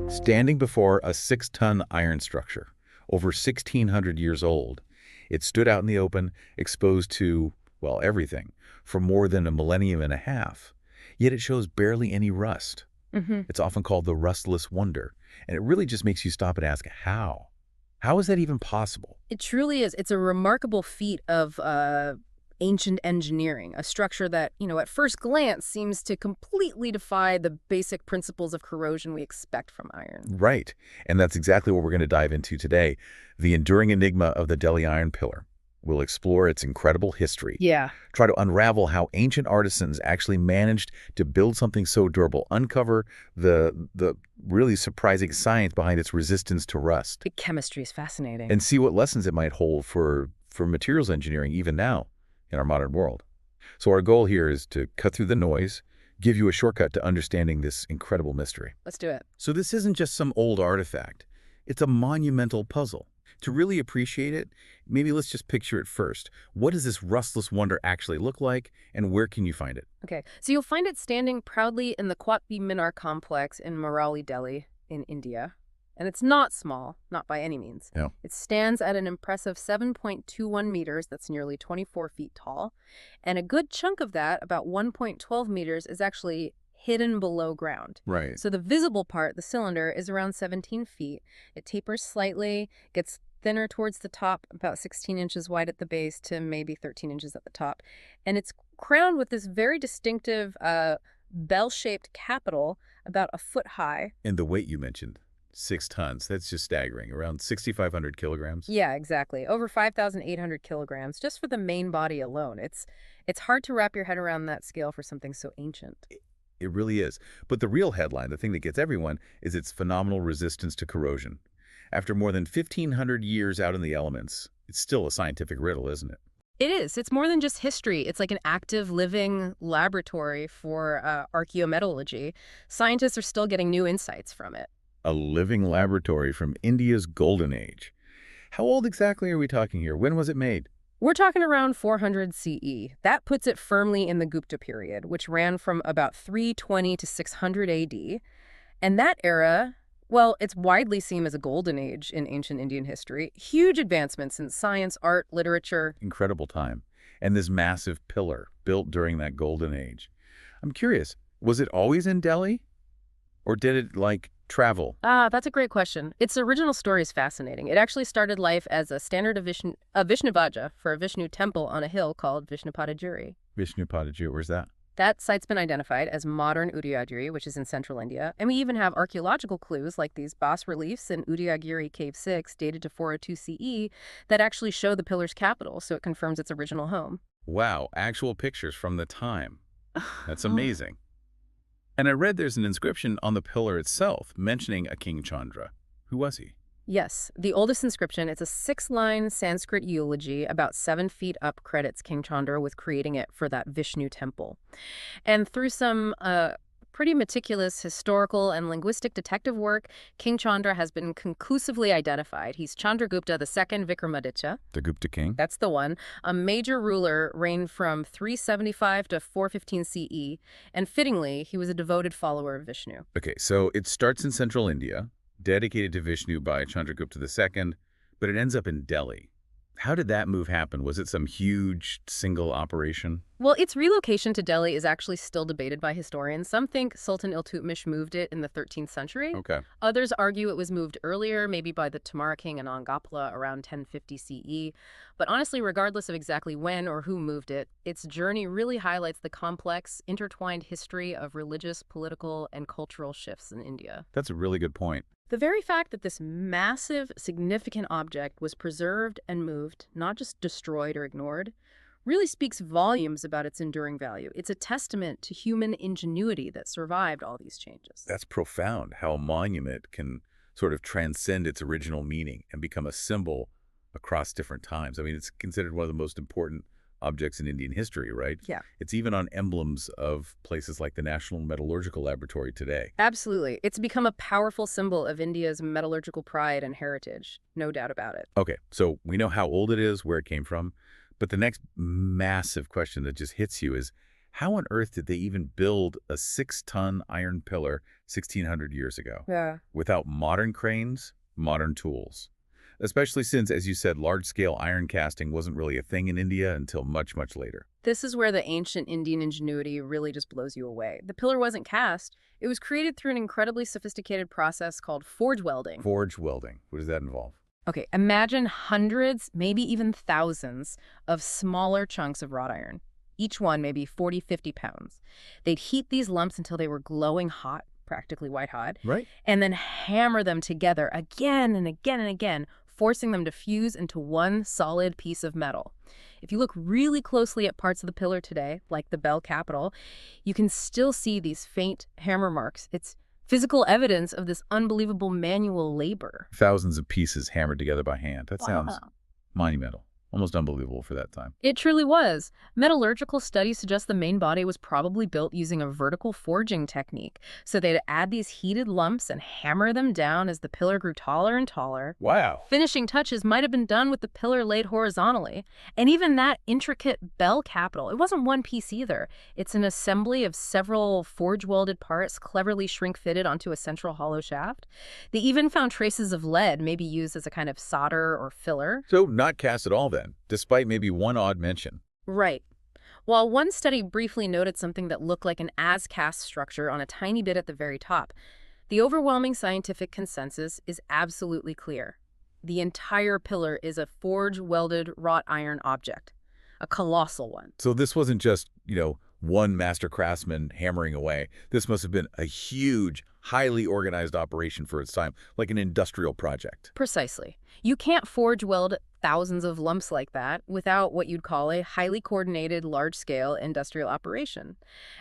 Standing before a 6-ton iron structure, over 1,600 years old, it stood out in the open, exposed to, well, everything, for more than a millennium and a half. Yet it shows barely any rust. hmm It's often called the rustless wonder, and it really just makes you stop and ask, how? How is that even possible? It truly is. It's a remarkable feat of ancient engineering, a structure that, at first glance seems to completely defy the basic principles of corrosion we expect from iron. Right, and that's exactly what we're going to dive into today, the enduring enigma of the Delhi Iron Pillar. We'll explore its incredible history, Yeah. try to unravel how ancient artisans actually managed to build something so durable, uncover the really surprising science behind its resistance to rust, The chemistry is fascinating. and see what lessons it might hold for materials engineering even now in our modern world. So our goal here is to cut through the noise, give you a shortcut to understanding this incredible mystery. Let's do it. So this isn't just some old artifact. It's a monumental puzzle. To really appreciate it, maybe let's just picture it first. What does this rustless wonder actually look like, and where can you find it? Okay, so you'll find it standing proudly in the Qutb Minar complex in Mehrauli, Delhi, in India. And it's not small, not by any means. Yeah. It stands at an impressive 7.21 meters, that's nearly 24 feet tall. And a good chunk of that, about 1.12 meters, is actually hidden below ground. Right. So the visible part, the cylinder, is around 17 feet. It tapers slightly, gets thinner towards the top, about 16 inches wide at the base to maybe 13 inches at the top. And it's crowned with this very distinctive bell-shaped capital, about a foot high. And the weight you mentioned, 6 tons. That's just staggering. Around 6,500 kilograms. Yeah, exactly. Over 5,800 kilograms just for the main body alone. It's hard to wrap your head around that scale for something so ancient. It really is. But the real headline, the thing that gets everyone, is its phenomenal resistance to corrosion. After more than 1,500 years out in the elements, it's still a scientific riddle, isn't it? It is. It's more than just history. It's like an active, living laboratory for archaeometallurgy. Scientists are still getting new insights from it. A living laboratory from India's golden age. How old exactly are we talking here? When was it made? We're talking around 400 CE. That puts it firmly in the Gupta period, which ran from about 320 to 600 AD. And that era, well, it's widely seen as a golden age in ancient Indian history. Huge advancements in science, art, literature. Incredible time. And this massive pillar built during that golden age. I'm curious, was it always in Delhi? Or did it, travel? That's a great question. Its original story is fascinating. It actually started life as a standard of Vishnubhaja for a Vishnu temple on a hill called Vishnupadagiri. Vishnupadagiri, where's that? That site's been identified as modern Udayagiri, which is in central India. And we even have archaeological clues like these bas-reliefs in Udayagiri Cave 6, dated to 402 CE, that actually show the pillar's capital, so it confirms its original home. Wow, actual pictures from the time. That's amazing. And I read there's an inscription on the pillar itself mentioning a King Chandra. Who was he? Yes, the oldest inscription, it's a 6-line Sanskrit eulogy, about 7 feet up, credits King Chandra with creating it for that Vishnu temple. And through some pretty meticulous historical and linguistic detective work, King Chandra has been conclusively identified. He's Chandragupta II Vikramaditya. The Gupta king? That's the one. A major ruler, reigned from 375 to 415 CE, and fittingly, he was a devoted follower of Vishnu. Okay, so it starts in central India, dedicated to Vishnu by Chandragupta II, but it ends up in Delhi. How did that move happen? Was it some huge single operation? Well, its relocation to Delhi is actually still debated by historians. Some think Sultan Iltutmish moved it in the 13th century. Okay. Others argue it was moved earlier, maybe by the Tomara king Anangapala around 1050 CE. But honestly, regardless of exactly when or who moved it, its journey really highlights the complex, intertwined history of religious, political, and cultural shifts in India. That's a really good point. The very fact that this massive, significant object was preserved and moved, not just destroyed or ignored, really speaks volumes about its enduring value. It's a testament to human ingenuity that survived all these changes. That's profound, how a monument can sort of transcend its original meaning and become a symbol across different times. I mean, it's considered one of the most important objects in Indian history, right? Yeah. It's even on emblems of places like the National Metallurgical Laboratory today. Absolutely. It's become a powerful symbol of India's metallurgical pride and heritage. No doubt about it. Okay, so we know how old it is, where it came from, but the next massive question that just hits you is, How on earth did they even build a 6-ton iron pillar 1,600 years ago Yeah. without modern cranes, modern tools? Especially since, as you said, large-scale iron casting wasn't really a thing in India until much, much later. This is where the ancient Indian ingenuity really just blows you away. The pillar wasn't cast. It was created through an incredibly sophisticated process called forge welding. Forge welding, what does that involve? Okay, imagine hundreds, maybe even thousands of smaller chunks of wrought iron, each one maybe 40, 50 pounds. They'd heat these lumps until they were glowing hot, practically white hot, Right. and then hammer them together again and again and again, forcing them to fuse into one solid piece of metal. If you look really closely at parts of the pillar today, like the bell capital, you can still see these faint hammer marks. It's physical evidence of this unbelievable manual labor. Thousands of pieces hammered together by hand. That sounds Wow. monumental. Almost unbelievable for that time. It truly was. Metallurgical studies suggest the main body was probably built using a vertical forging technique. So they'd add these heated lumps and hammer them down as the pillar grew taller and taller. Wow. Finishing touches might have been done with the pillar laid horizontally. And even that intricate bell capital, it wasn't one piece either. It's an assembly of several forge-welded parts cleverly shrink-fitted onto a central hollow shaft. They even found traces of lead, maybe used as a kind of solder or filler. So not cast at all then, despite maybe one odd mention. Right. While one study briefly noted something that looked like an as-cast structure on a tiny bit at the very top, the overwhelming scientific consensus is absolutely clear. The entire pillar is a forge-welded wrought iron object, a colossal one. So this wasn't just, one master craftsman hammering away. This must have been a huge, highly organized operation for its time, like an industrial project. Precisely. You can't forge weld thousands of lumps like that without what you'd call a highly coordinated, large-scale industrial operation.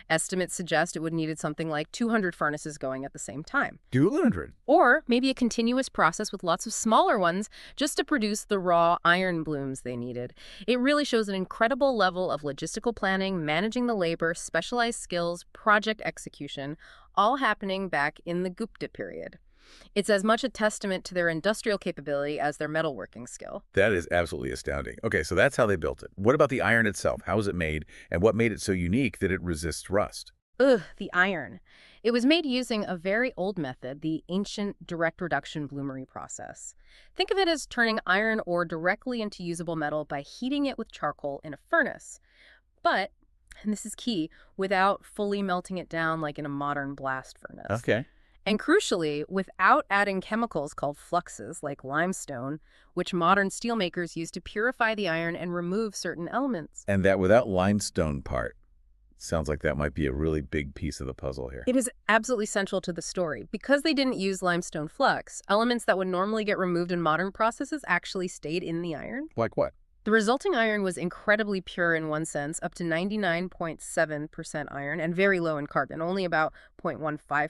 Estimates suggest it would needed something like 200 furnaces going at the same time. 200? Or maybe a continuous process with lots of smaller ones just to produce the raw iron blooms they needed. It really shows an incredible level of logistical planning, managing the labor, specialized skills, project execution, all happening back in the Gupta period. It's as much a testament to their industrial capability as their metalworking skill. That is absolutely astounding. Okay, so that's how they built it. What about the iron itself? How was it made, and what made it so unique that it resists rust? Ugh, the iron. It was made using a very old method, the ancient direct reduction bloomery process. Think of it as turning iron ore directly into usable metal by heating it with charcoal in a furnace. But, and this is key, without fully melting it down like in a modern blast furnace. Okay. And crucially, without adding chemicals called fluxes like limestone, which modern steelmakers use to purify the iron and remove certain elements. And that without limestone part. Sounds like that might be a really big piece of the puzzle here. It is absolutely central to the story. Because they didn't use limestone flux, elements that would normally get removed in modern processes actually stayed in the iron. Like what? The resulting iron was incredibly pure in one sense, up to 99.7% iron, and very low in carbon, only about 0.15%.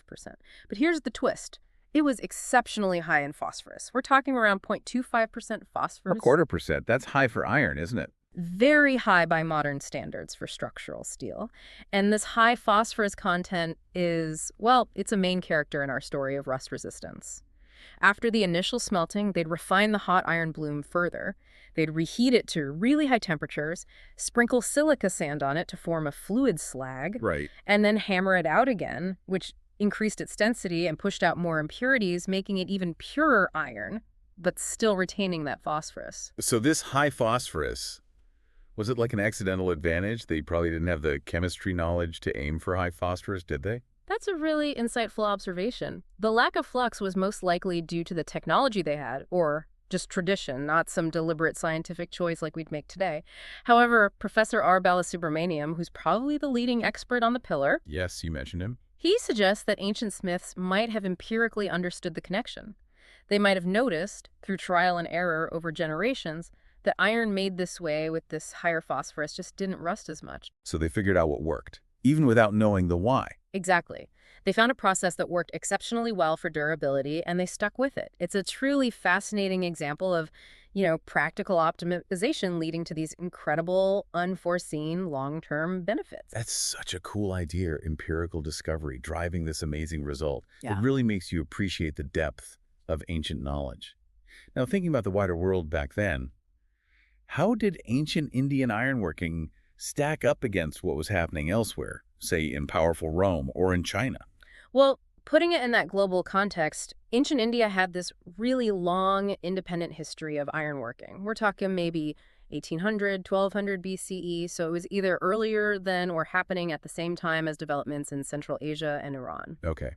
But here's the twist. It was exceptionally high in phosphorus. We're talking around 0.25% phosphorus. A quarter percent. That's high for iron, isn't it? Very high by modern standards for structural steel. And this high phosphorus content is, well, it's a main character in our story of rust resistance. After the initial smelting, they'd refine the hot iron bloom further. They'd reheat it to really high temperatures, sprinkle silica sand on it to form a fluid slag, Right. and then hammer it out again, which increased its density and pushed out more impurities, making it even purer iron, but still retaining that phosphorus. So this high phosphorus, was it like an accidental advantage? They probably didn't have the chemistry knowledge to aim for high phosphorus, did they? That's a really insightful observation. The lack of flux was most likely due to the technology they had, or just tradition, not some deliberate scientific choice like we'd make today. However, Professor R. Balasubramaniam, who's probably the leading expert on the pillar, Yes, you mentioned him. he suggests that ancient smiths might have empirically understood the connection. They might have noticed, through trial and error over generations, that iron made this way with this higher phosphorus just didn't rust as much. So they figured out what worked, even without knowing the why. Exactly. They found a process that worked exceptionally well for durability, and they stuck with it. It's a truly fascinating example of, practical optimization leading to these incredible, unforeseen, long-term benefits. That's such a cool idea, empirical discovery, driving this amazing result. Yeah. It really makes you appreciate the depth of ancient knowledge. Now, thinking about the wider world back then, how did ancient Indian ironworking stack up against what was happening elsewhere, say in powerful Rome or in China? Well, putting it in that global context, ancient India had this really long, independent history of ironworking. We're talking maybe 1800, 1200 BCE, so it was either earlier than or happening at the same time as developments in Central Asia and Iran. Okay.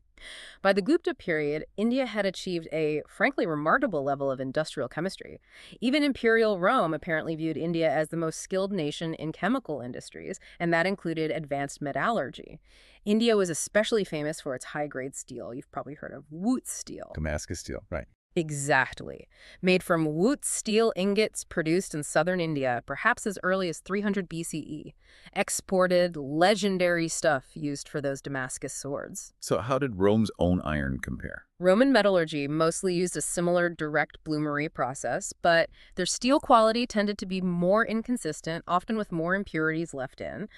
By the Gupta period, India had achieved a frankly remarkable level of industrial chemistry. Even Imperial Rome apparently viewed India as the most skilled nation in chemical industries, and that included advanced metallurgy. India was especially famous for its high-grade steel. You've probably heard of Wootz steel. Damascus steel, right. Exactly. Made from Wootz steel ingots produced in southern India, perhaps as early as 300 BCE. Exported, legendary stuff used for those Damascus swords. So how did Rome's own iron compare? Roman metallurgy mostly used a similar direct bloomery process, but their steel quality tended to be more inconsistent, often with more impurities left in.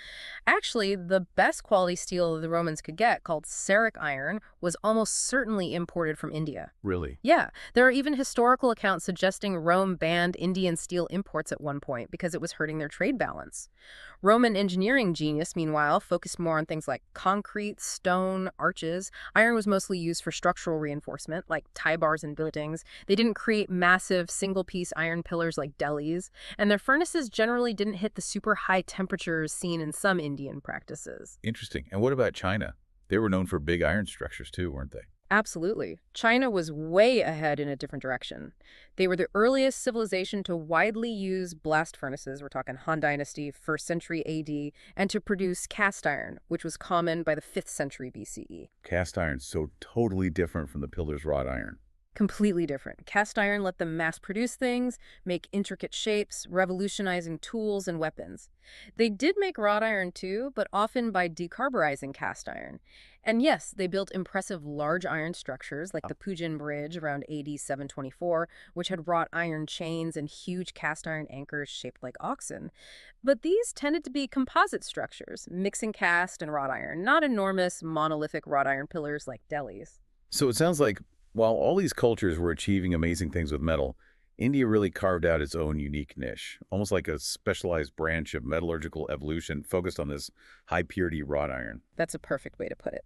Actually, the best quality steel the Romans could get, called cerric iron, was almost certainly imported from India. Really? Yeah, there are even historical accounts suggesting Rome banned Indian steel imports at one point because it was hurting their trade balance. Roman engineering genius, meanwhile, focused more on things like concrete, stone, arches. Iron was mostly used for structural reinforcement, like tie bars in buildings. They didn't create massive single-piece iron pillars like Delhi's, and their furnaces generally didn't hit the super high temperatures seen in some Indian practices. Interesting. And what about China? They were known for big iron structures too, weren't they? Absolutely. China was way ahead in a different direction. They were the earliest civilization to widely use blast furnaces, we're talking Han Dynasty, 1st century AD, and to produce cast iron, which was common by the 5th century BCE. Cast iron, so totally different from the pillar's wrought iron. Completely different. Cast iron let them mass produce things, make intricate shapes, revolutionizing tools and weapons. They did make wrought iron too, but often by decarburizing cast iron. And yes, they built impressive large iron structures like the Pujin Bridge around AD 724, which had wrought iron chains and huge cast iron anchors shaped like oxen. But these tended to be composite structures, mixing cast and wrought iron, not enormous monolithic wrought iron pillars like Delhi's. So it sounds like while all these cultures were achieving amazing things with metal, India really carved out its own unique niche, almost like a specialized branch of metallurgical evolution focused on this high-purity wrought iron. That's a perfect way to put it.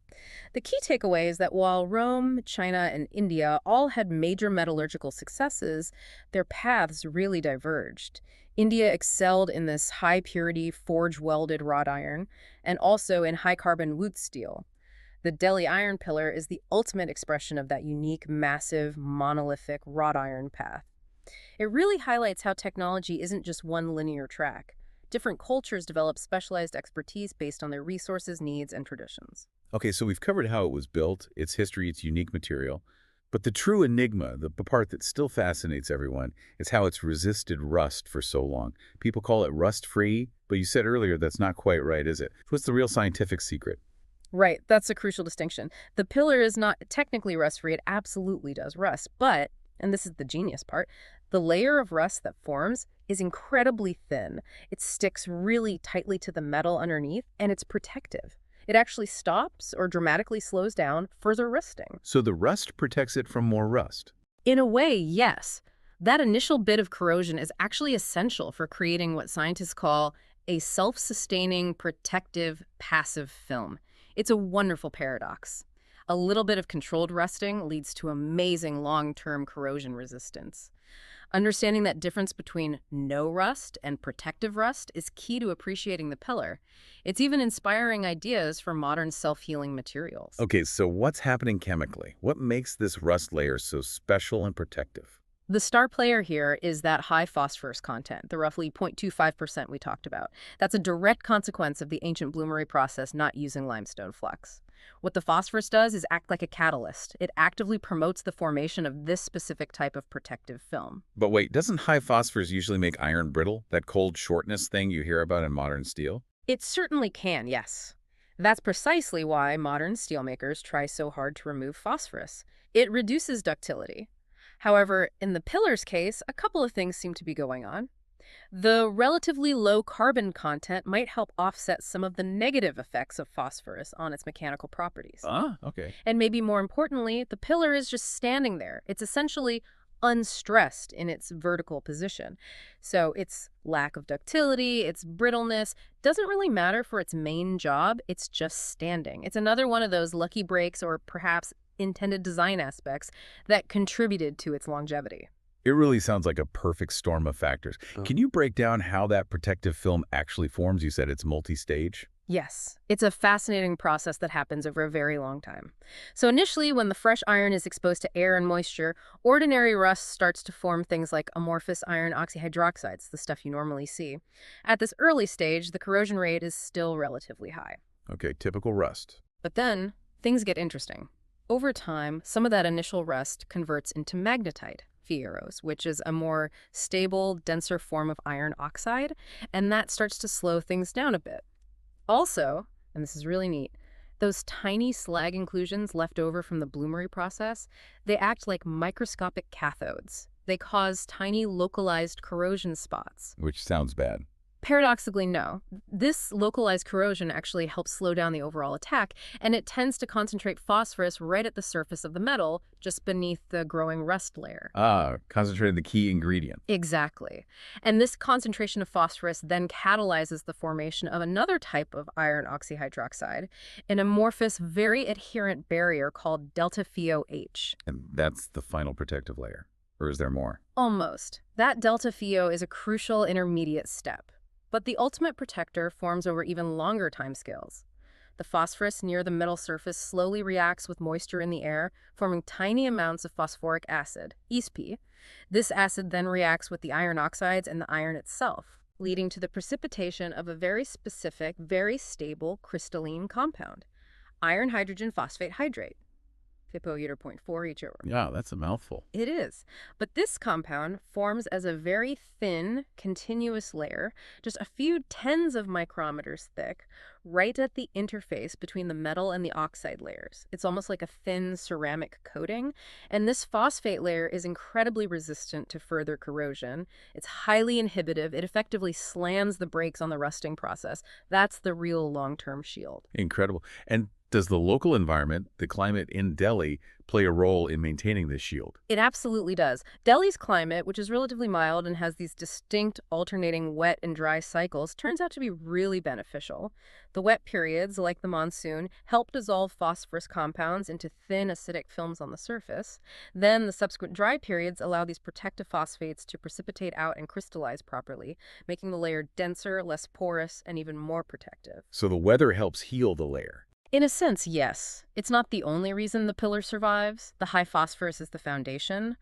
The key takeaway is that while Rome, China, and India all had major metallurgical successes, their paths really diverged. India excelled in this high-purity, forge-welded wrought iron, and also in high-carbon Wootz steel. The Delhi iron pillar is the ultimate expression of that unique, massive, monolithic wrought iron path. It really highlights how technology isn't just one linear track. Different cultures develop specialized expertise based on their resources, needs, and traditions. Okay, so we've covered how it was built, its history, its unique material. But the true enigma, the part that still fascinates everyone, is how it's resisted rust for so long. People call it rust-free, but you said earlier that's not quite right, is it? What's the real scientific secret? Right, that's a crucial distinction. The pillar is not technically rust-free, it absolutely does rust, but, and this is the genius part, the layer of rust that forms is incredibly thin. It sticks really tightly to the metal underneath, and it's protective. It actually stops or dramatically slows down further rusting. So the rust protects it from more rust. In a way, yes. That initial bit of corrosion is actually essential for creating what scientists call a self-sustaining, protective, passive film. It's a wonderful paradox. A little bit of controlled rusting leads to amazing long-term corrosion resistance. Understanding that difference between no rust and protective rust is key to appreciating the pillar. It's even inspiring ideas for modern self-healing materials. Okay, so what's happening chemically? What makes this rust layer so special and protective? The star player here is that high phosphorus content, the roughly 0.25% we talked about. That's a direct consequence of the ancient bloomery process not using limestone flux. What the phosphorus does is act like a catalyst. It actively promotes the formation of this specific type of protective film. But wait, doesn't high phosphorus usually make iron brittle? That cold shortness thing you hear about in modern steel? It certainly can, yes. That's precisely why modern steelmakers try so hard to remove phosphorus. It reduces ductility. However, in the pillar's case, a couple of things seem to be going on. The relatively low carbon content might help offset some of the negative effects of phosphorus on its mechanical properties. Ah, okay. And maybe more importantly, the pillar is just standing there. It's essentially unstressed in its vertical position. So its lack of ductility, its brittleness, doesn't really matter for its main job. It's just standing. It's another one of those lucky breaks or perhaps intended design aspects that contributed to its longevity. It really sounds like a perfect storm of factors. Can you break down how that protective film actually forms? You said it's multi-stage. Yes, it's a fascinating process that happens over a very long time. So initially, when the fresh iron is exposed to air and moisture, ordinary rust starts to form things like amorphous iron oxyhydroxides, the stuff you normally see. At this early stage, the corrosion rate is still relatively high. Okay, typical rust. But then, things get interesting. Over time, some of that initial rust converts into magnetite, fierros, which is a more stable, denser form of iron oxide, and that starts to slow things down a bit. Also, and this is really neat, those tiny slag inclusions left over from the bloomery process, they act like microscopic cathodes. They cause tiny localized corrosion spots. Which sounds bad. Paradoxically, no. This localized corrosion actually helps slow down the overall attack, and it tends to concentrate phosphorus right at the surface of the metal, just beneath the growing rust layer. Concentrating the key ingredient. Exactly. And this concentration of phosphorus then catalyzes the formation of another type of iron oxyhydroxide, an amorphous, very adherent barrier called delta FeO-H. And that's the final protective layer. Or is there more? Almost. That delta FeO is a crucial intermediate step. But the ultimate protector forms over even longer timescales. The phosphorus near the metal surface slowly reacts with moisture in the air, forming tiny amounts of phosphoric acid, ESP. This acid then reacts with the iron oxides and the iron itself, leading to the precipitation of a very specific, very stable crystalline compound, iron hydrogen phosphate hydrate. FiPo-0.4 each over. Yeah, that's a mouthful. It is. But this compound forms as a very thin, continuous layer, just a few tens of micrometers thick, right at the interface between the metal and the oxide layers. It's almost like a thin ceramic coating, and this phosphate layer is incredibly resistant to further corrosion. It's highly inhibitive. It effectively slams the brakes on the rusting process. That's the real long-term shield. Incredible. And does the local environment, the climate in Delhi, play a role in maintaining this shield? It absolutely does. Delhi's climate, which is relatively mild and has these distinct alternating wet and dry cycles, turns out to be really beneficial. The wet periods, like the monsoon, help dissolve phosphorus compounds into thin acidic films on the surface. Then the subsequent dry periods allow these protective phosphates to precipitate out and crystallize properly, making the layer denser, less porous, and even more protective. So the weather helps heal the layer. In a sense, yes. It's not the only reason the pillar survives. The high phosphorus is the foundation.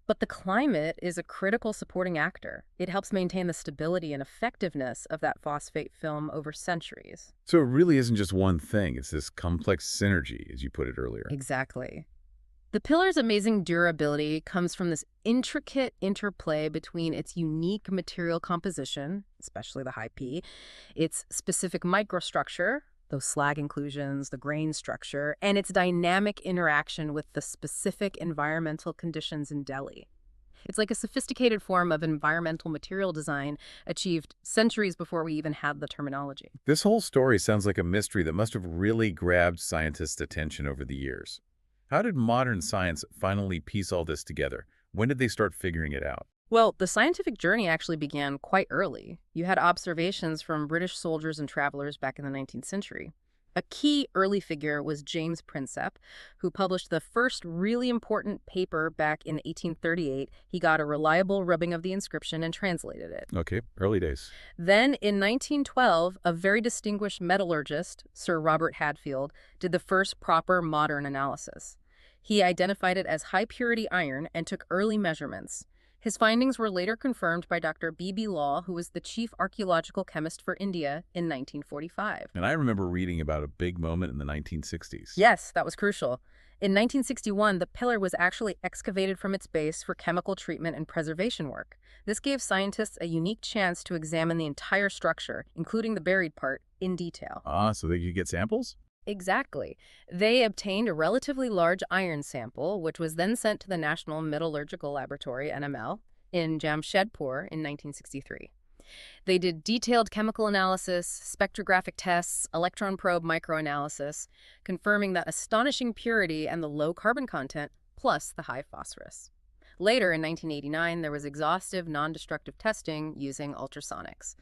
But the climate is a critical supporting actor. It helps maintain the stability and effectiveness of that phosphate film over centuries. So it really isn't just one thing. It's this complex synergy, as you put it earlier. Exactly. The pillar's amazing durability comes from this intricate interplay between its unique material composition, especially the high P, its specific microstructure, those slag inclusions, the grain structure, and its dynamic interaction with the specific environmental conditions in Delhi. It's like a sophisticated form of environmental material design achieved centuries before we even had the terminology. This whole story sounds like a mystery that must have really grabbed scientists' attention over the years. How did modern science finally piece all this together? When did they start figuring it out? Well, the scientific journey actually began quite early. You had observations from British soldiers and travelers back in the 19th century. A key early figure was James Prinsep, who published the first really important paper back in 1838. He got a reliable rubbing of the inscription and translated it. Okay, early days. Then, in 1912, a very distinguished metallurgist, Sir Robert Hadfield, did the first proper modern analysis. He identified it as high-purity iron and took early measurements. His findings were later confirmed by Dr. B.B. Law, who was the chief archaeological chemist for India in 1945. And I remember reading about a big moment in the 1960s. Yes, that was crucial. In 1961, the pillar was actually excavated from its base for chemical treatment and preservation work. This gave scientists a unique chance to examine the entire structure, including the buried part, in detail. So they could get samples? Exactly. They obtained a relatively large iron sample, which was then sent to the National Metallurgical Laboratory, NML, in Jamshedpur in 1963. They did detailed chemical analysis, spectrographic tests, electron probe microanalysis, confirming that astonishing purity and the low carbon content, plus the high phosphorus. Later, in 1989, there was exhaustive, non-destructive testing using ultrasonics.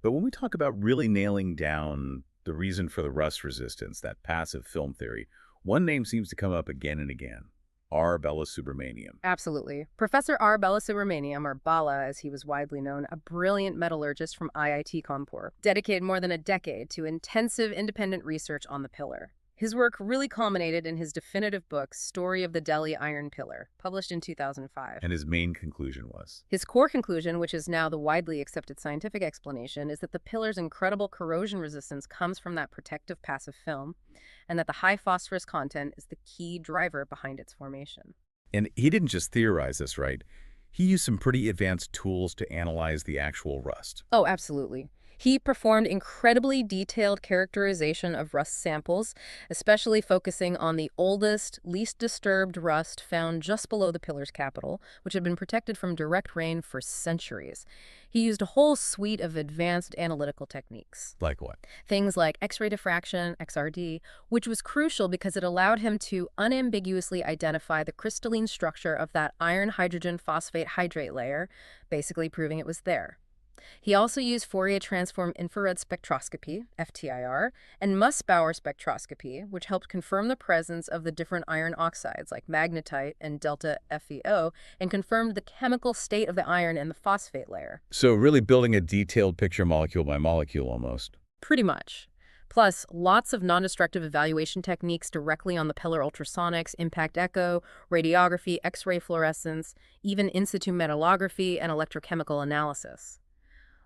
But when we talk about really nailing down the reason for the rust resistance, that passive film theory, one name seems to come up again and again, R. Subramanian. Absolutely. Professor R. Balasubramaniam, or Bala as he was widely known, a brilliant metallurgist from IIT Kanpur, dedicated more than a decade to intensive independent research on the pillar. His work really culminated in his definitive book, Story of the Delhi Iron Pillar, published in 2005. And his main conclusion was? His core conclusion, which is now the widely accepted scientific explanation, is that the pillar's incredible corrosion resistance comes from that protective passive film, and that the high phosphorus content is the key driver behind its formation. And he didn't just theorize this, right? He used some pretty advanced tools to analyze the actual rust. Oh, absolutely. He performed incredibly detailed characterization of rust samples, especially focusing on the oldest, least disturbed rust found just below the pillar's capital, which had been protected from direct rain for centuries. He used a whole suite of advanced analytical techniques. Like what? Things like X-ray diffraction, XRD, which was crucial because it allowed him to unambiguously identify the crystalline structure of that iron-hydrogen phosphate hydrate layer, basically proving it was there. He also used Fourier transform infrared spectroscopy, FTIR, and Nussbauer spectroscopy, which helped confirm the presence of the different iron oxides like magnetite and delta FeO, and confirmed the chemical state of the iron in the phosphate layer. So really building a detailed picture molecule by molecule almost. Pretty much. Plus, lots of non-destructive evaluation techniques directly on the pillar: ultrasonics, impact echo, radiography, X-ray fluorescence, even in situ metallography and electrochemical analysis.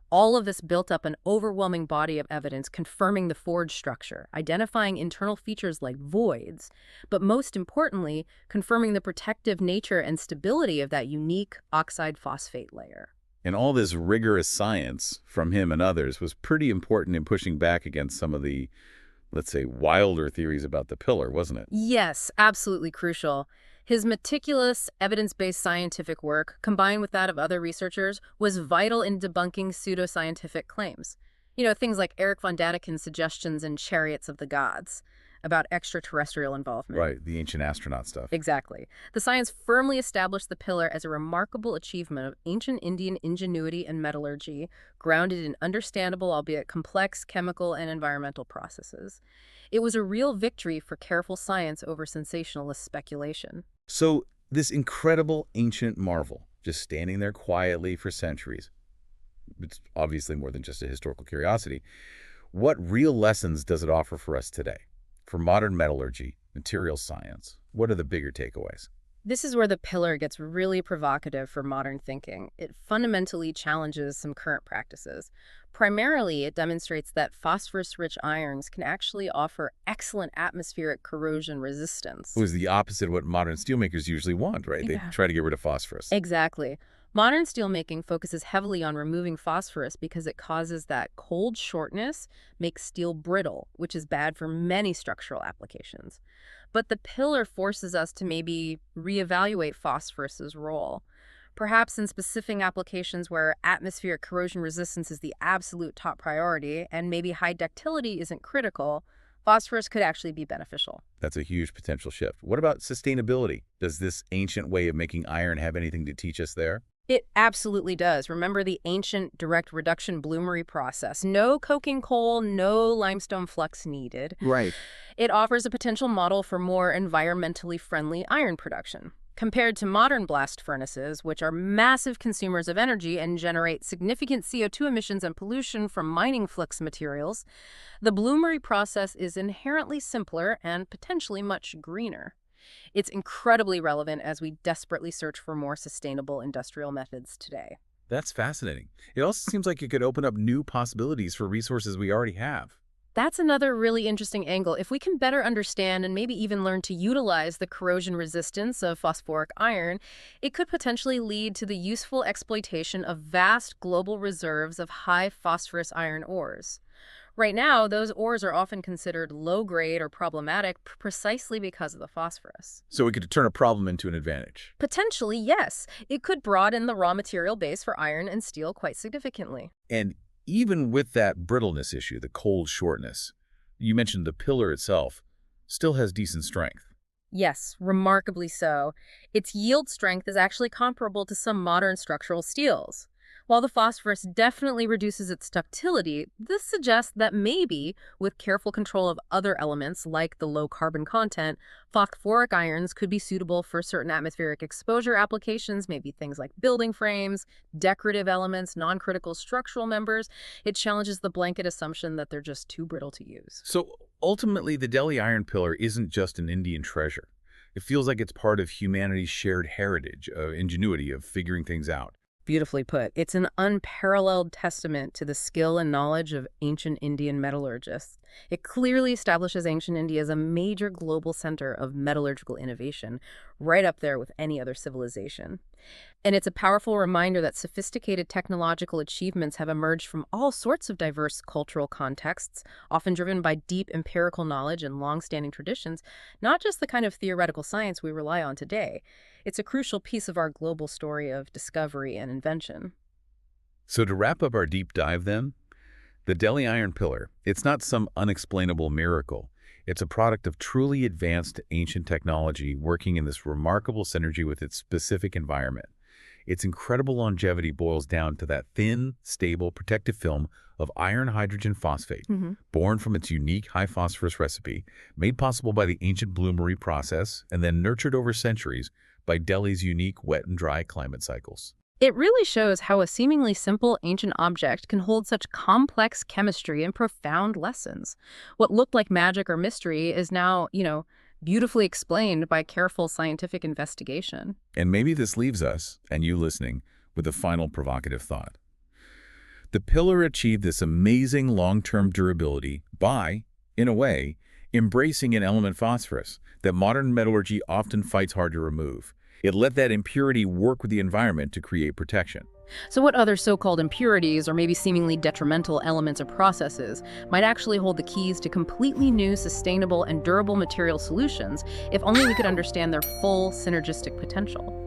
All of this built up an overwhelming body of evidence confirming the forge structure, identifying internal features like voids, but most importantly, confirming the protective nature and stability of that unique oxide phosphate layer. And all this rigorous science from him and others was pretty important in pushing back against some of the, let's say, wilder theories about the pillar, wasn't it? Yes, absolutely crucial. His meticulous, evidence-based scientific work, combined with that of other researchers, was vital in debunking pseudoscientific claims. Things like Eric von Daniken's suggestions in Chariots of the Gods about extraterrestrial involvement. Right, the ancient astronaut stuff. Exactly. The science firmly established the pillar as a remarkable achievement of ancient Indian ingenuity and metallurgy, grounded in understandable, albeit complex, chemical and environmental processes. It was a real victory for careful science over sensationalist speculation. So this incredible ancient marvel, just standing there quietly for centuries, it's obviously more than just a historical curiosity. What real lessons does it offer for us today? For modern metallurgy, material science, what are the bigger takeaways? This is where the pillar gets really provocative for modern thinking. It fundamentally challenges some current practices. Primarily, it demonstrates that phosphorus-rich irons can actually offer excellent atmospheric corrosion resistance. It was the opposite of what modern steelmakers usually want, right? They try to get rid of phosphorus. Exactly. Modern steelmaking focuses heavily on removing phosphorus because it causes that cold shortness, makes steel brittle, which is bad for many structural applications. But the pillar forces us to maybe reevaluate phosphorus's role. Perhaps in specific applications where atmospheric corrosion resistance is the absolute top priority and maybe high ductility isn't critical, phosphorus could actually be beneficial. That's a huge potential shift. What about sustainability? Does this ancient way of making iron have anything to teach us there? It absolutely does. Remember the ancient direct reduction bloomery process. No coking coal, no limestone flux needed. Right. It offers a potential model for more environmentally friendly iron production. Compared to modern blast furnaces, which are massive consumers of energy and generate significant CO2 emissions and pollution from mining flux materials, the bloomery process is inherently simpler and potentially much greener. It's incredibly relevant as we desperately search for more sustainable industrial methods today. That's fascinating. It also seems like it could open up new possibilities for resources we already have. That's another really interesting angle. If we can better understand and maybe even learn to utilize the corrosion resistance of phosphoric iron, it could potentially lead to the useful exploitation of vast global reserves of high phosphorus iron ores. Right now, those ores are often considered low-grade or problematic precisely because of the phosphorus. So we could turn a problem into an advantage. Potentially, yes. It could broaden the raw material base for iron and steel quite significantly. And even with that brittleness issue, the cold shortness, you mentioned the pillar itself still has decent strength. Yes, remarkably so. Its yield strength is actually comparable to some modern structural steels. While the phosphorus definitely reduces its ductility, this suggests that maybe, with careful control of other elements like the low carbon content, phosphoric irons could be suitable for certain atmospheric exposure applications, maybe things like building frames, decorative elements, non-critical structural members. It challenges the blanket assumption that they're just too brittle to use. So ultimately, the Delhi Iron Pillar isn't just an Indian treasure. It feels like it's part of humanity's shared heritage, ingenuity of figuring things out. Beautifully put. It's an unparalleled testament to the skill and knowledge of ancient Indian metallurgists. It clearly establishes ancient India as a major global center of metallurgical innovation, right up there with any other civilization. And it's a powerful reminder that sophisticated technological achievements have emerged from all sorts of diverse cultural contexts, often driven by deep empirical knowledge and long-standing traditions, not just the kind of theoretical science we rely on today. It's a crucial piece of our global story of discovery and invention. So to wrap up our deep dive then, the Delhi Iron Pillar, it's not some unexplainable miracle. It's a product of truly advanced ancient technology working in this remarkable synergy with its specific environment. Its incredible longevity boils down to that thin, stable, protective film of iron hydrogen phosphate, born from its unique high-phosphorus recipe, made possible by the ancient bloomery process, and then nurtured over centuries by Delhi's unique wet and dry climate cycles. It really shows how a seemingly simple ancient object can hold such complex chemistry and profound lessons. What looked like magic or mystery is now, beautifully explained by careful scientific investigation. And maybe this leaves us, and you listening, with a final provocative thought. The pillar achieved this amazing long-term durability by, in a way, embracing an element phosphorus that modern metallurgy often fights hard to remove. It let that impurity work with the environment to create protection. So what other so-called impurities or maybe seemingly detrimental elements or processes might actually hold the keys to completely new, sustainable, and durable material solutions if only we could understand their full synergistic potential?